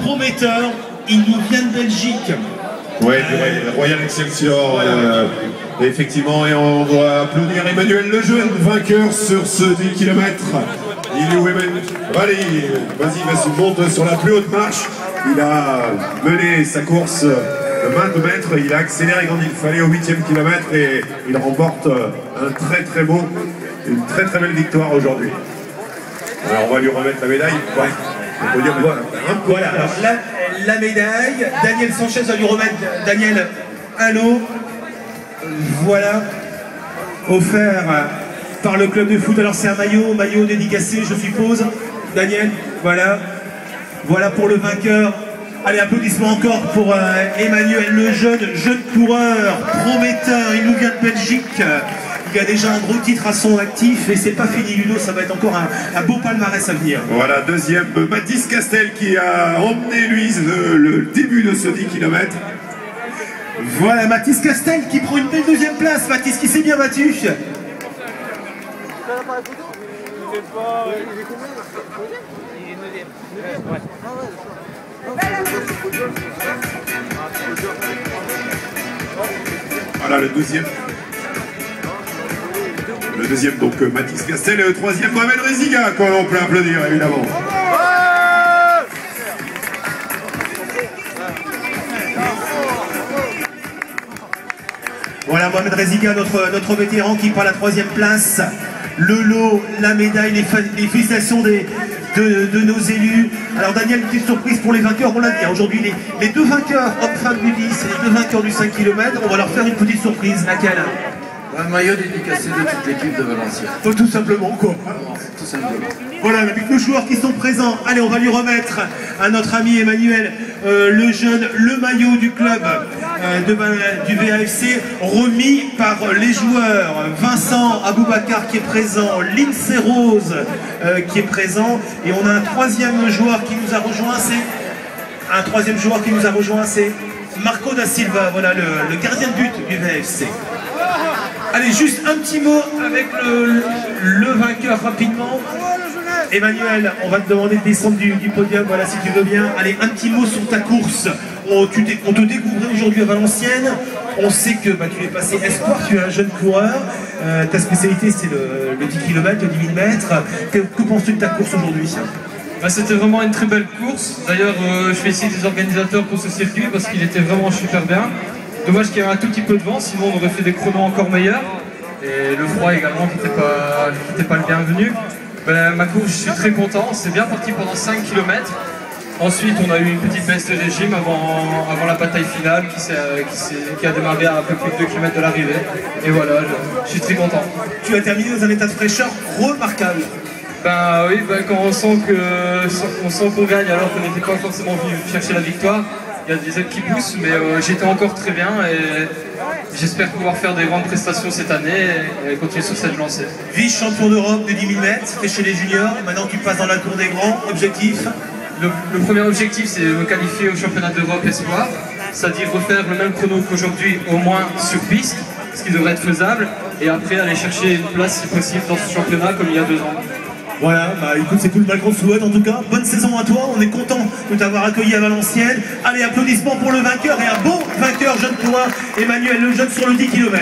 prometteur, il nous vient de Belgique. Oui, du Royal Excelsior, voilà. Effectivement, et on doit applaudir Emmanuel Lejeune, vainqueur sur ce 10 km. Il est où Emmanuel? Allez, vas-y, monte sur la plus haute marche. Il a mené sa course de 20 mètres, il a accéléré quand il fallait au 8e kilomètre et il remporte une très belle victoire aujourd'hui. Alors on va lui remettre la médaille. Ouais. On peut dire voilà. Alors, la médaille, Daniel Sanchez va lui remettre, Daniel, un lot. Voilà, offert par le club de foot. Alors c'est un maillot dédicacé, je suppose. Daniel, voilà pour le vainqueur. Allez, applaudissements encore pour Emmanuel Lejeune, jeune coureur, prometteur. Il nous vient de Belgique. Il a déjà un gros titre à son actif et c'est pas fini, Ludo, ça va être encore un beau palmarès à venir. Voilà, deuxième, Mathis Castel qui a emmené lui le début de ce 10 km. Voilà, Mathis Castel qui prend une belle deuxième place. Mathis qui s'est bien battu. Voilà le deuxième. Le deuxième, donc Mathis Castel, et le troisième, Mohamed Reziga, qu'on peut applaudir évidemment. Voilà Mohamed Reziga, notre vétéran qui prend la troisième place. Le lot, la médaille, les félicitations de nos élus. Alors Daniel, une petite surprise pour les vainqueurs, on l'a dit, aujourd'hui les deux vainqueurs hommes-femmes du 10 et les deux vainqueurs du 5 km, on va leur faire une petite surprise. Laquelle? Un maillot dédicacé de toute l'équipe de Valenciennes. Oh, tout simplement quoi. Tout simplement. Voilà, avec nos joueurs qui sont présents, allez, on va lui remettre à notre ami Emmanuel Lejeune le maillot du club du VAFC, remis par les joueurs. Vincent Aboubacar qui est présent, Lindsay Rose qui est présent, et on a un troisième joueur qui nous a rejoint, c'est Marco da Silva, voilà le gardien de but du VAFC. Allez, juste un petit mot avec le vainqueur rapidement. Emmanuel, on va te demander de descendre du podium, voilà, si tu veux bien. Allez, un petit mot sur ta course. On te découvrait aujourd'hui à Valenciennes. On sait que tu es passé espoir, tu es un jeune coureur. Ta spécialité, c'est le 10 km, le 10 000 mètres. Que penses-tu de ta course aujourd'hui? C'était vraiment une très belle course. D'ailleurs, je félicite les organisateurs pour ce circuit parce qu'il était vraiment super bien. Dommage qu'il y ait un tout petit peu de vent, sinon on aurait fait des chronos encore meilleurs. Et le froid également qui n'était pas le bienvenu. Ma course, je suis très content. C'est bien parti pendant 5 km. Ensuite, on a eu une petite baisse de régime avant la bataille finale qui a démarré à un peu plus de 2 km de l'arrivée. Et voilà, je suis très content. Tu as terminé dans un état de fraîcheur remarquable. Oui, quand on sent qu'on gagne alors qu'on n'était pas forcément venu chercher la victoire. Il y a des aides qui poussent, mais j'étais encore très bien et j'espère pouvoir faire des grandes prestations cette année et continuer sur cette lancée. Vice-champion d'Europe de 10 000 mètres, c'était chez les juniors, et maintenant tu passes dans la cour des grands. Objectif? Le premier objectif, c'est me qualifier au championnat d'Europe Espoir, c'est-à-dire refaire le même chrono qu'aujourd'hui, au moins sur piste, ce qui devrait être faisable, et après aller chercher une place si possible dans ce championnat comme il y a 2 ans. Voilà, écoute, c'est tout le mal qu'on souhaite en tout cas. Bonne saison à toi, on est content de t'avoir accueilli à Valenciennes. Allez, applaudissements pour le vainqueur et un bon vainqueur jeune coureur, Emmanuel Lejeune sur le 10 km.